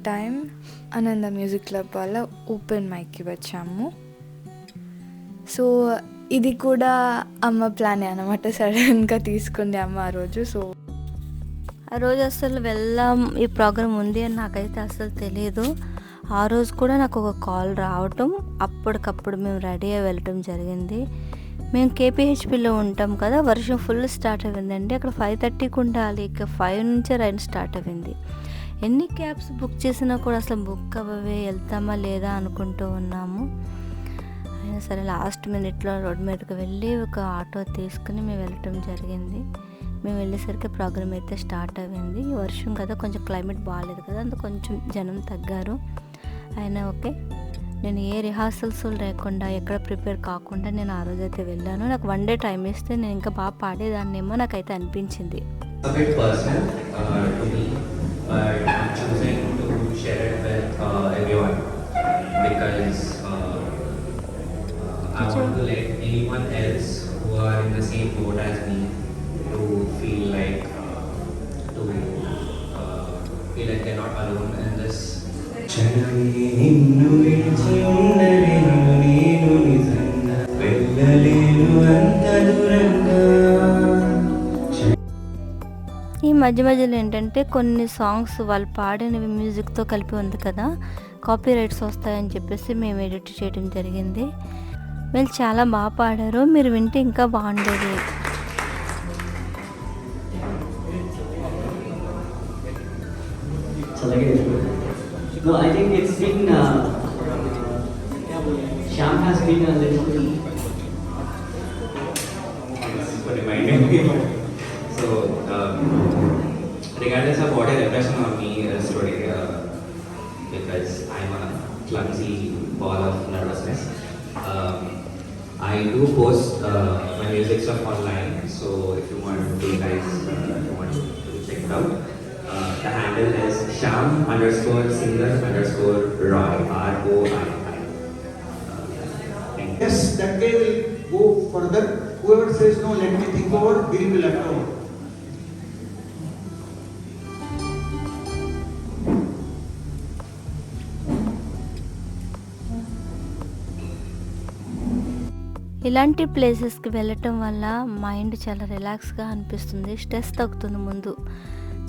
Time ఆనంద music club వల్ల open మైక్కి వచ్చాము. సో ఇది కూడా అమ్మ ప్లానే అనమాట, సడన్గా తీసుకుంది అమ్మ ఆ రోజు. సో ఆ రోజు అసలు వెళ్దాం ఈ ప్రోగ్రామ్ ఉంది అని నాకైతే అసలు తెలియదు. ఆ రోజు కూడా నాకు ఒక కాల్ రావటం, అప్పటికప్పుడు మేము రెడీ అయ్యి వెళ్ళటం జరిగింది. మేము కేపీహెచ్పిలో ఉంటాం కదా, వర్షం ఫుల్ స్టార్ట్ అయిందండి. అక్కడ 5:30కి ఉండాలి, ఇక 5 నుంచే రైన్ స్టార్ట్ అయింది. ఎన్ని క్యాబ్స్ బుక్ చేసినా కూడా అసలు బుక్ అవ్వవే, వెళ్తామా లేదా అనుకుంటూ ఉన్నాము. అయినా సరే లాస్ట్ మినిట్లో రోడ్ మీదకి వెళ్ళి ఒక ఆటో తీసుకుని మేము వెళ్ళటం జరిగింది. మేము వెళ్ళేసరికి ప్రోగ్రామ్ అయితే స్టార్ట్ అయింది. వర్షం కదా, కొంచెం క్లైమేట్ బాగాలేదు కదా, అందుకు కొంచెం జనం తగ్గారు. అయినా ఓకే, నేను ఏ రిహార్సల్స్ లేకుండా ఎక్కడ ప్రిపేర్ కాకుండా నేను ఆ రోజైతే వెళ్ళాను. నాకు 1 డే టైం ఇస్తే నేను ఇంకా బాగా పాడేదాన్నేమో నాకైతే అనిపించింది. I want to let anyone else who are in the same boat as me to feel like they're not alone in this. ఈ మధ్య మధ్యలో ఏంటంటే కొన్ని సాంగ్స్ వాళ్ళు పాడినవి మ్యూజిక్తో కలిపి ఉంది కదా, కాపీ రైట్స్ వస్తాయని చెప్పేసి మేము ఎడిట్ చేయడం జరిగింది. వీళ్ళు చాలా బాగా పాడారు, మీరు వింటే ఇంకా బాగుండేది. No, I think it's been Shyam has been a little for reminding me. So, regardless of what is impression on me is today, because I'm a clumsy ball of nervousness. I do post my music stuff online, so if you want to guys, want to check it out. The handle is Shyam_singer_Roy, ROI. Yes, that guy will go further. Whoever says no, let me think over, he will be left over. ఇలాంటి ప్లేసెస్కి వెళ్ళటం వల్ల mind చాలా రిలాక్స్గా అనిపిస్తుంది, stress తగ్గుతుంది. ముందు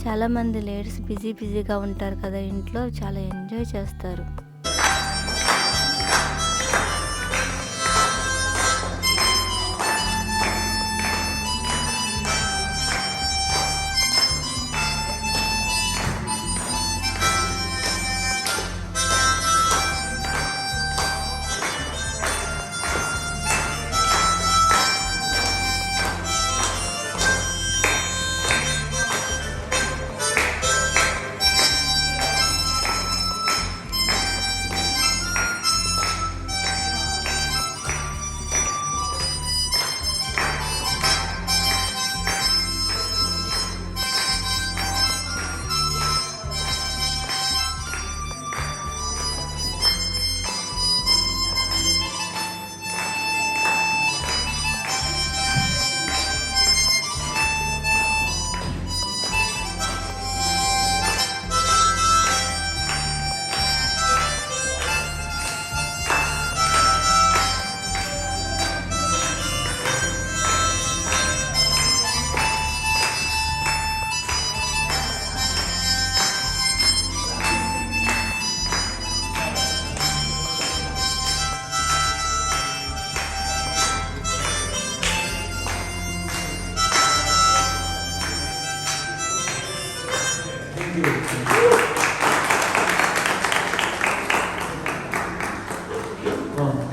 చాలామంది లేడీస్ బిజీగా ఉంటారు కదా ఇంట్లో, చాలా ఎంజాయ్ చేస్తారు.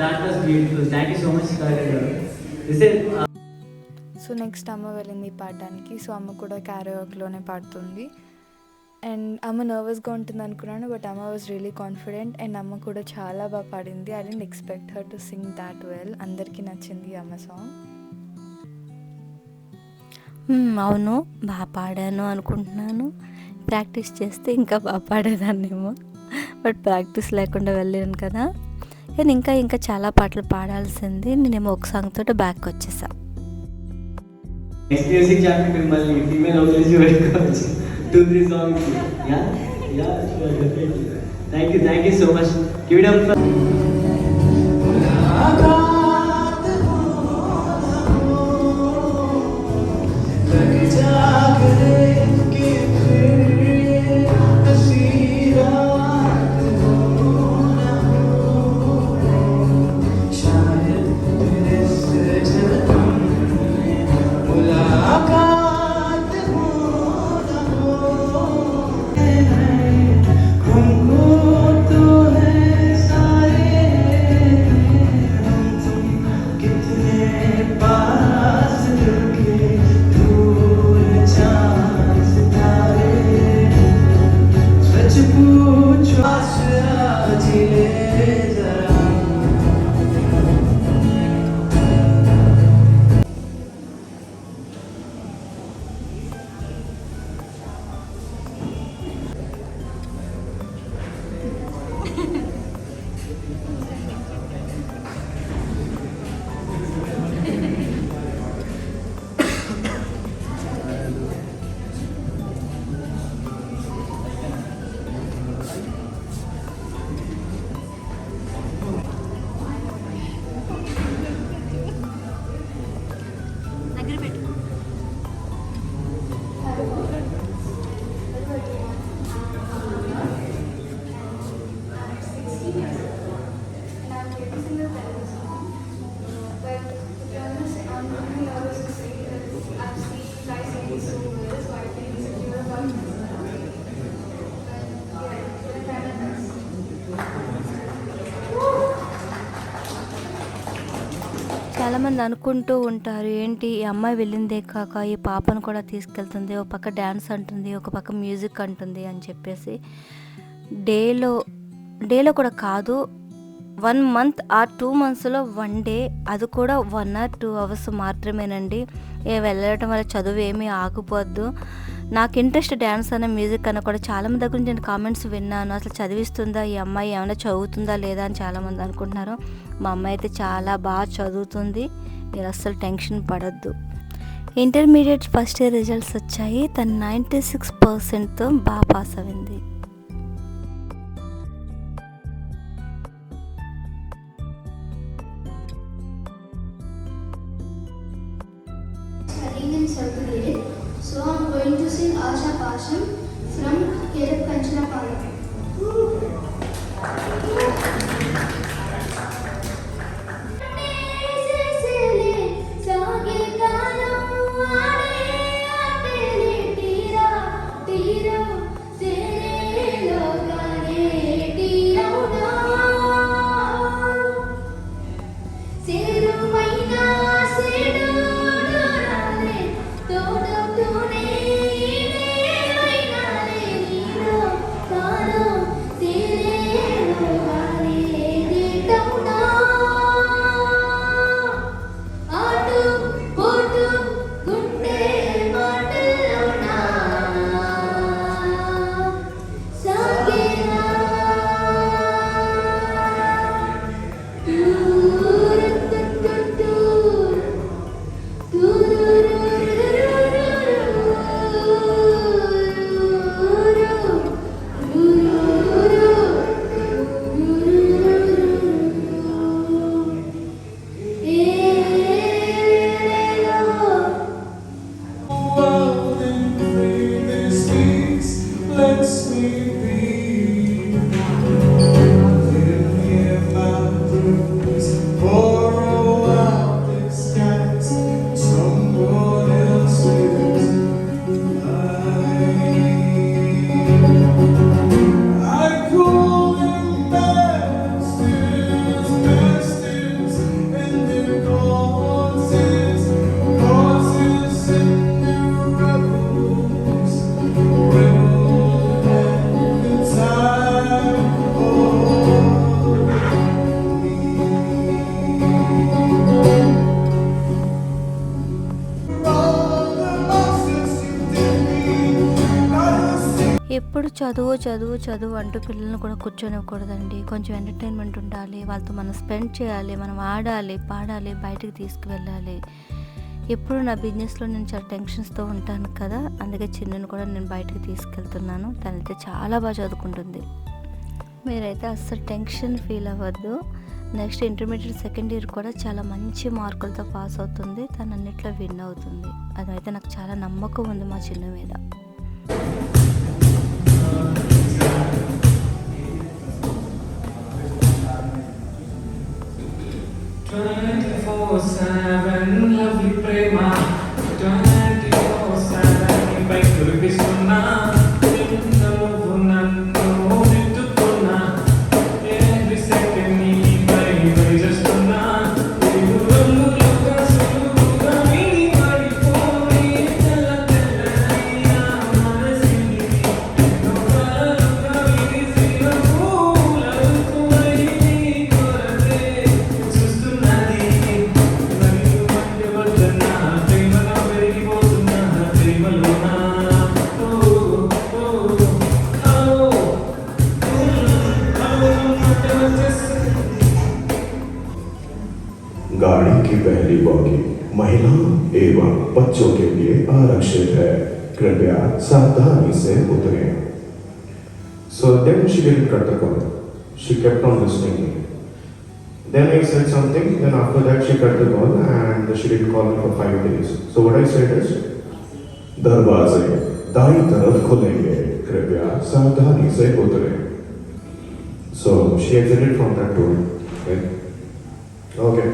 That was beautiful. Thank you so much, Karthik. This is so next అమ్మ వెళ్ళింది పాడడానికి. సో అమ్మ కూడా క్యారవాక్లోనే పాడుతుంది. అండ్ అమ్మ నర్వస్గా ఉంటుంది అనుకున్నాను, బట్ అమ్మ వాజ్ రియలీ కాన్ఫిడెంట్. అండ్ అమ్మ కూడా చాలా బాగా పాడింది. I didn't expect her to sing that well. అందరికీ నచ్చింది అమ్మ సాంగ్. అవును, బాగా పాడాను అనుకుంటున్నాను. ప్రాక్టీస్ చేస్తే ఇంకా బాగా పాడేదాన్నేమో, బట్ ప్రాక్టీస్ లేకుండా వెళ్ళాను కదా. కానీ ఇంకా చాలా పాటలు పాడాల్సింది. నేనేమో ఒక సాంగ్ తోటి బ్యాక్ వచ్చేసా. నెక్స్ట్ మ్యూజిక్ ఛానల్ మిమ్మల్ని ఫీమేల్ అవుట్లెస్ పెట్టుకోవచ్చు 2-3 songs. Yeah Yeah, sure, definitely. Thank you so much. Give it up for. చాలామంది అనుకుంటూ ఉంటారు, ఏంటి ఈ అమ్మాయి వెళ్ళిందే కాక ఈ పాపను కూడా తీసుకెళ్తుంది, ఒక పక్క డ్యాన్స్ అంటుంది, ఒక పక్క మ్యూజిక్ అంటుంది అని చెప్పేసి. డేలో కూడా కాదు, 1 మంత్ ఆ 2 మంత్స్లో 1 డే, అది కూడా 1 or 2 hours మాత్రమేనండి. వెళ్ళటం వల్ల చదువు ఏమీ ఆగిపోద్దు. నాకు ఇంట్రెస్ట్ డ్యాన్స్ అన్న మ్యూజిక్ అన్న కూడా చాలామంది దగ్గర నుంచి నేను కామెంట్స్ విన్నాను, అసలు చదివిస్తుందా ఈ అమ్మాయి, ఏమైనా చదువుతుందా లేదా అని చాలామంది అనుకుంటున్నారు. మా అమ్మాయి అయితే చాలా బాగా చదువుతుంది, మీరు అస్సలు టెన్షన్ పడద్దు. ఇంటర్మీడియట్ ఫస్ట్ ఇయర్ రిజల్ట్స్ వచ్చాయి, తను 96%తో బాగా పాస్ అయింది. Studying in 7th grade, so I'm going to sing Asha Pasham from Kerep Kanchana Palam. ఎప్పుడు చదువు చదువు చదువు అంటూ పిల్లల్ని కూడా కూర్చోనివ్వకూడదండి. కొంచెం ఎంటర్టైన్మెంట్ ఉండాలి, వాళ్ళతో మనం స్పెండ్ చేయాలి, మనం ఆడాలి, పాడాలి, బయటికి తీసుకువెళ్ళాలి. ఎప్పుడు నా బిజినెస్లో నేను చాలా టెన్షన్స్తో ఉంటాను కదా, అందుకే చిన్నను కూడా నేను బయటకు తీసుకెళ్తున్నాను. తనైతే చాలా బాగా చదువుకుంటుంది. మీరైతే అస్సలు టెన్షన్ ఫీల్ అవ్వద్దు. నెక్స్ట్ ఇంటర్మీడియట్ సెకండ్ ఇయర్ కూడా చాలా మంచి మార్కులతో పాస్ అవుతుంది. తను అన్నిట్లో విన్ అవుతుంది. అదైతే నాకు చాలా నమ్మకం ఉంది మా చిన్న మీద. 24/7 lovely prema 24/7 పై కురిపిస్తున్నా నిన్న నువ్వు నన్ను నెట్టుకున్నా every second నీ పై చేస్తున్నా गाड़ी की पहली बॉगी महिलाओं एवं बच्चों के लिए आरक्षित है, कृपया सावधानी से उतरें. So then she didn't cut the call. She kept on listening to me. Then I said something. Then after that she cut the call and she didn't call me for 5 days. So what I said is, दरवाजे दाई तरफ खुलेंगे, कृपया सावधानी से उतरें. So she exited from that door. Right? Okay.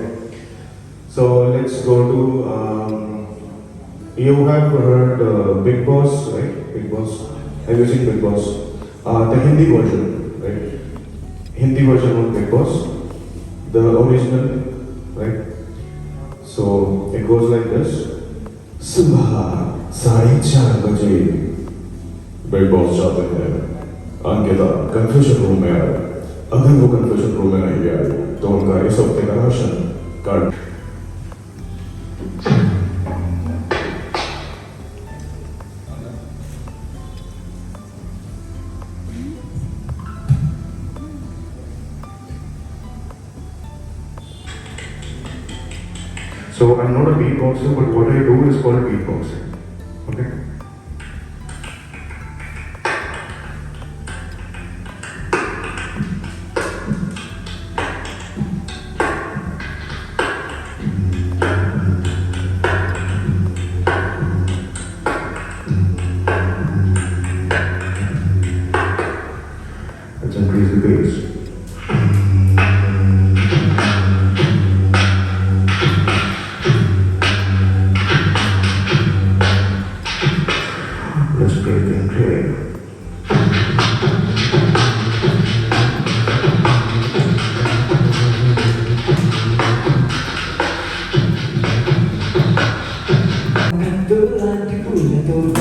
So let's go to, you have heard Big Boss, right? Big Boss. Have you seen Big Boss? The Hindi version, right? Hindi version of Big Boss. The original, right? So it goes like this. सुबह 4:30 बजे Big Boss जाते हैं. Ankita confusion room में आए. अगर वो confusion room में नहीं आए तो उनका इस हफ्ते का ration card. So I'm not a beatboxer, but what I do is called beatboxing. Okay? Let's increase the bass. Let's play the play. గంతులాంటి పూలతోట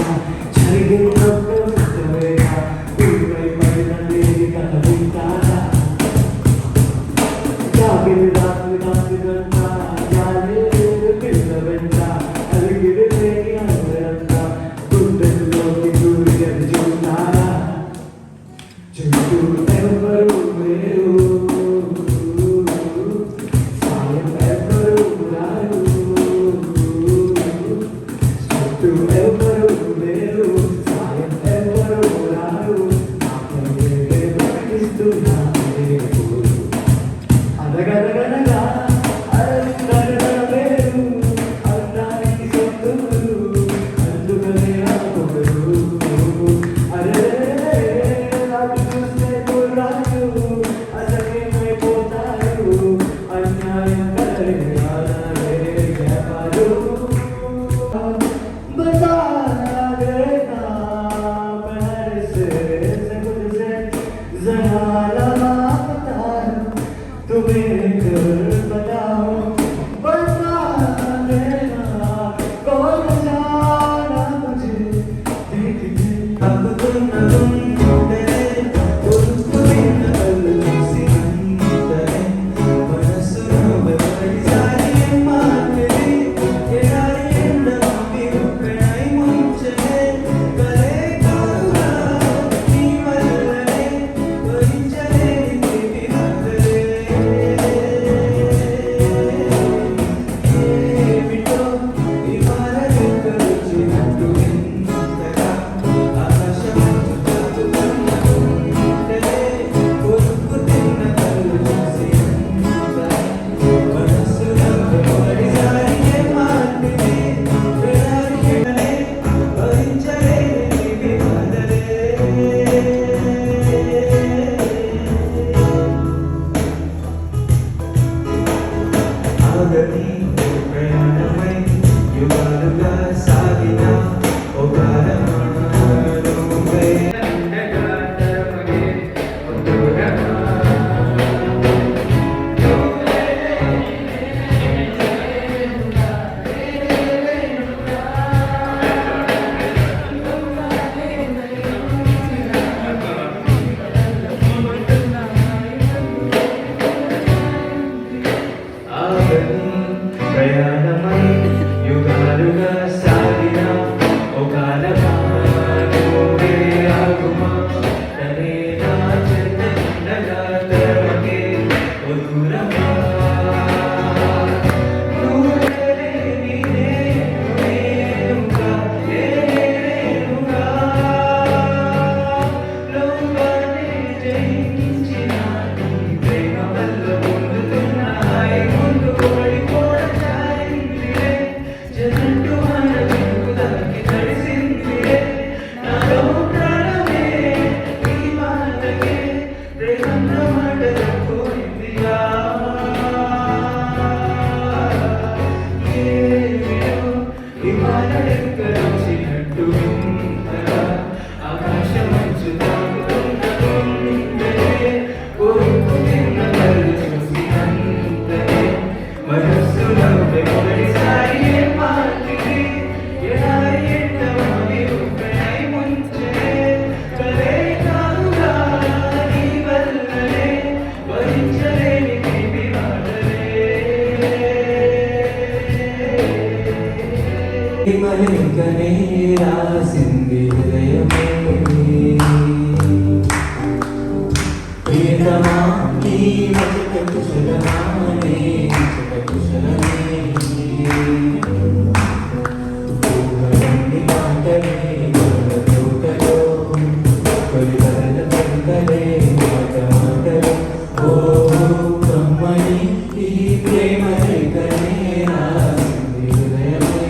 జరిగినప్పుడు వింటవేగా ఊపై పడిన లేని కథ వింటారా జాగిరి రాత్రి రాత్రి గంట జాలి పిల్ల వెంట అలిగిరి లేని అందరంట గుండెల్లోకి దూరి అది చూస్తారా చుట్టూ ఎవరు లేరు సాయం ఎవరు రారు చుట్టూ ఎవరు లేరు సాయం ఎవరు రారు నాకే ప్రకటిస్తున్నాను అదగదగనగా అరగదగ వేరు అన్నా యుగాలుగా సాగిన ఒక నువ్వే ఆగుమా తనే నా చెందగా తరమకే ఓ దూరమా మలికనే రాసింది హృదయమే ప్రియతమా నీ వచన కుశలమానే కుశలమే పూలన్నీ మాటలే తోటలో కొలివరల పంటలే మాటలు ఓ కమ్మని ఈ ప్రేమ లేఖనే రాసింది హృదయమే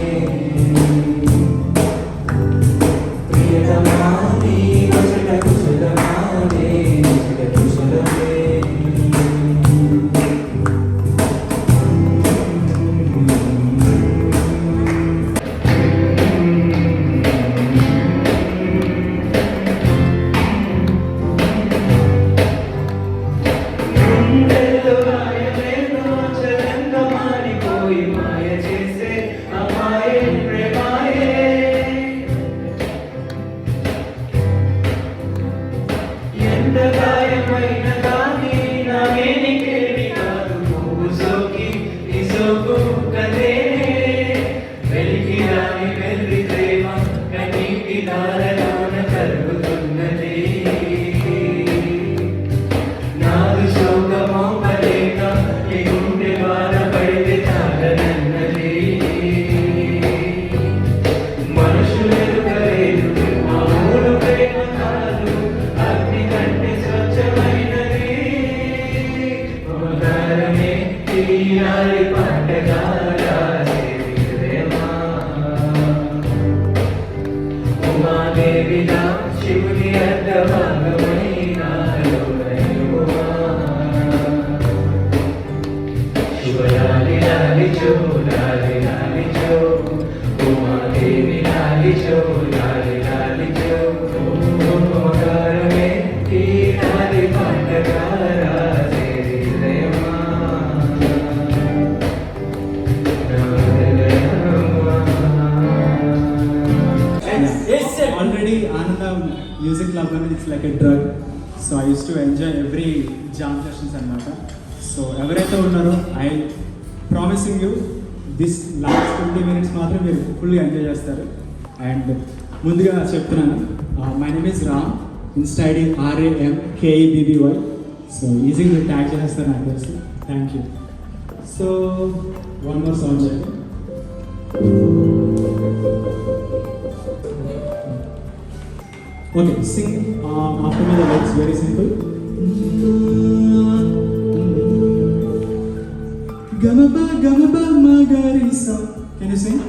శివుని అర్థభాగమైన శివలాలి లాలిచో లాలి లాలిచో ఉమాదేవి లాలిచో లాలి లాలిచో ఓంకారమే ఈ లాలి పండగారా already Anandam Music Club and it's like a drug. So I used to enjoy every jam sessions anamata. So ఎవరైతే ఉన్నారో I promising you this last 20 minutes మాత్రం మీరు ఫుల్లీ ఎంజాయ్ చేస్తారు. అండ్ ముందుగా చెప్తున్నాను my name is Ram, Insta ID RAMKEBBY. So ఈజీగా tag చేస్తారు నాకు తెలుసు. Thank you. So one more song చేయండి. Okay, sing after me the lyrics, very simple. Gamaba gamaba magarisa. Can you sing?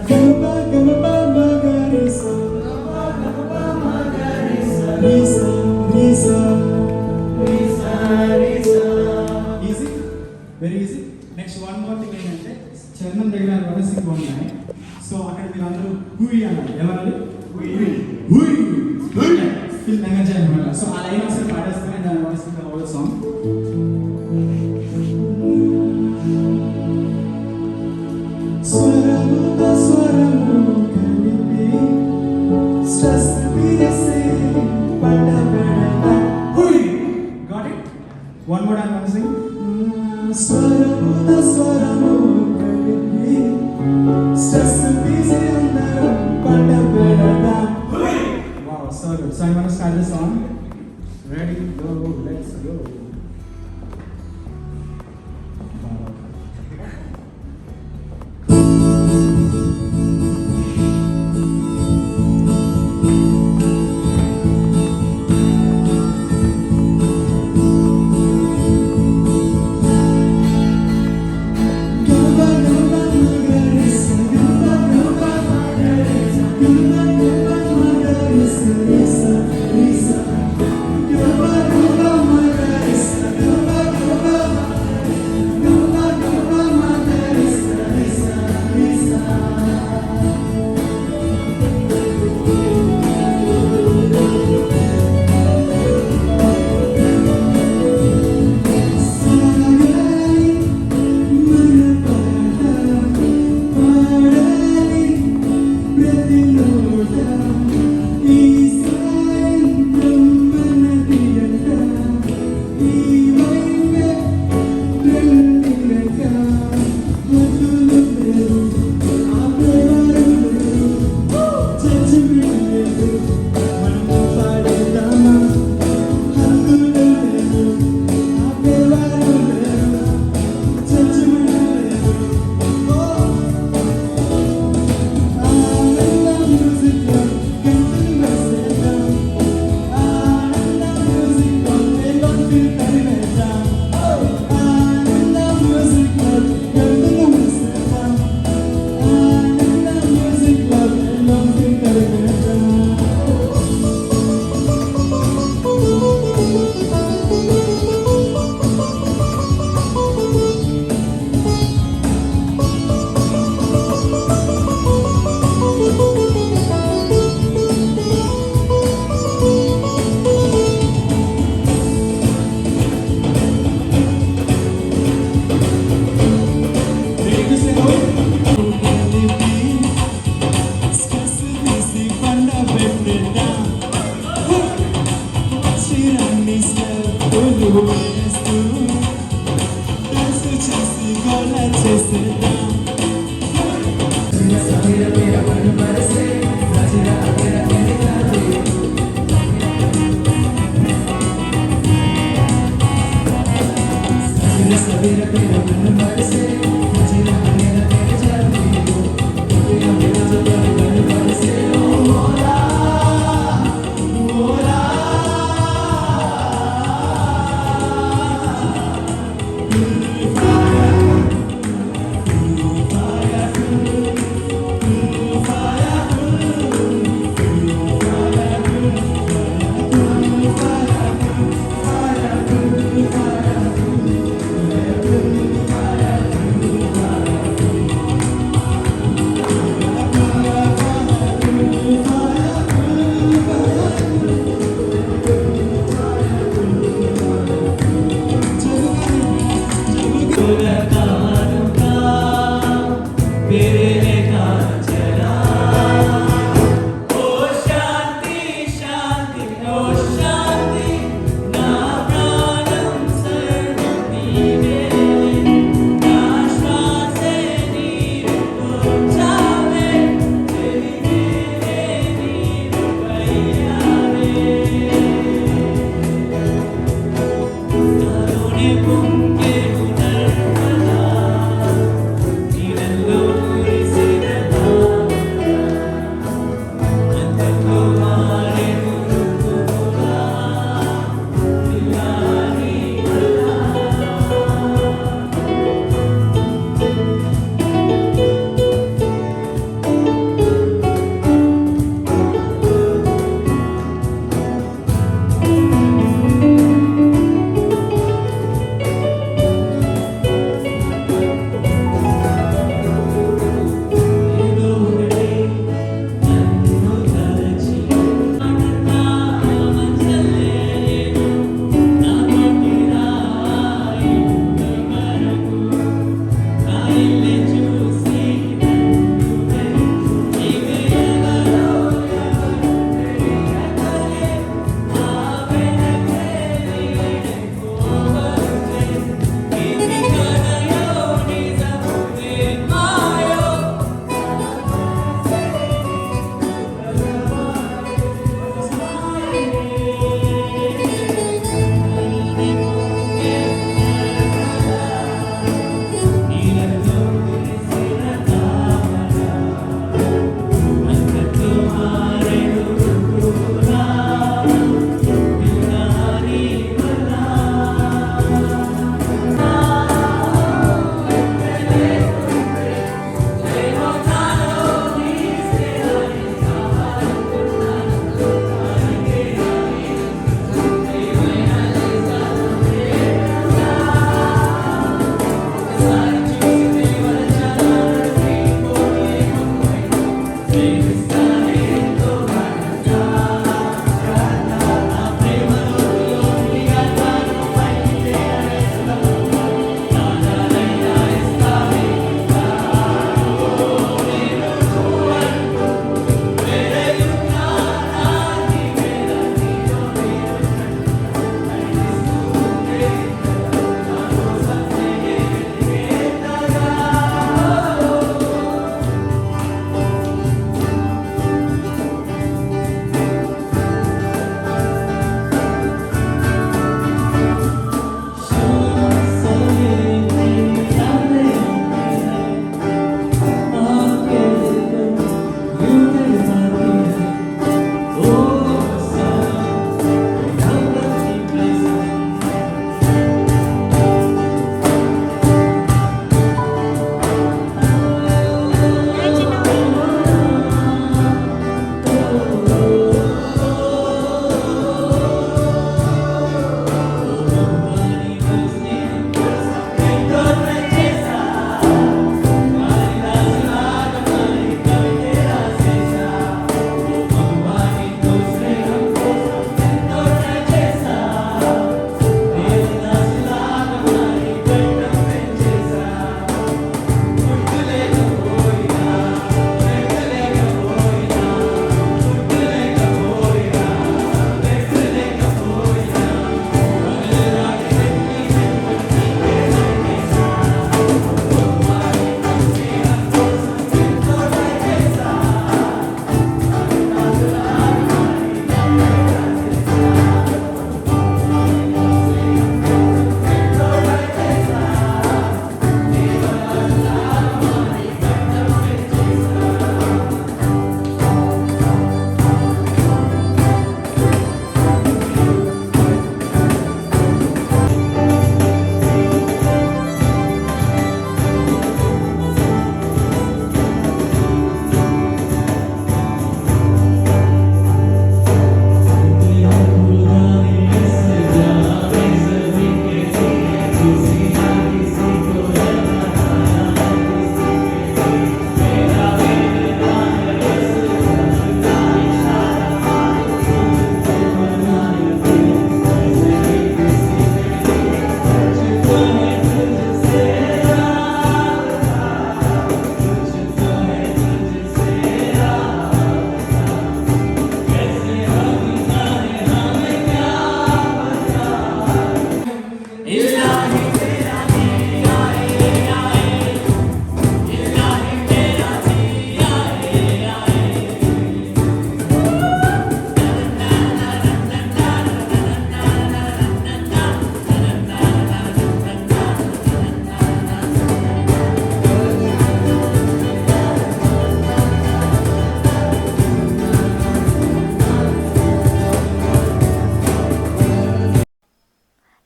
Gamaba gamaba magarisa. Risa risa risa risa. Easy, very easy. Next one more thing ఏంటంటే చరణం దగ్గర వరసింగ్ ఉన్నాయి. So అక్కడ మీరు అందరూ హుయి అన్నారు. ఏమన్నారు? హుయి హుయి హుయి ఫిల్ ఎనర్జీ అన్నమాట. సో ఆ లైన్ ఒకసారి పాడేస్తాను. దాని వరసింగ్ హోల్ సాంగ్. స్వరముతో స్వరము కలిపి స్ట్రెస్ తీసేసి పడబెడత హుయి. Got it? One more time వరసింగ్. స్వరముతో స్వరము వస్తుందో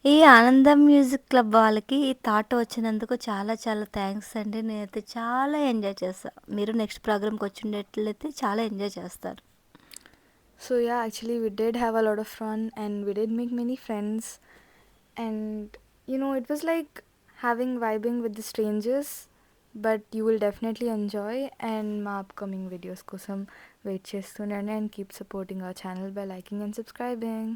ఈ ఆనందం మ్యూజిక్ క్లబ్ వాళ్ళకి ఈ థాట్ వచ్చినందుకు చాలా చాలా థ్యాంక్స్ అండి. నేనైతే చాలా ఎంజాయ్ చేశా. మీరు నెక్స్ట్ ప్రోగ్రామ్‌కి వచ్చిండట్లయితే చాలా ఎంజాయ్ చేస్తారు. So yeah, actually we did have a lot of fun and we did make many friends, and it was like having vibing with the strangers, but you will definitely enjoy. And my upcoming videos kosam wait chestunandi and keep supporting our channel by liking and subscribing.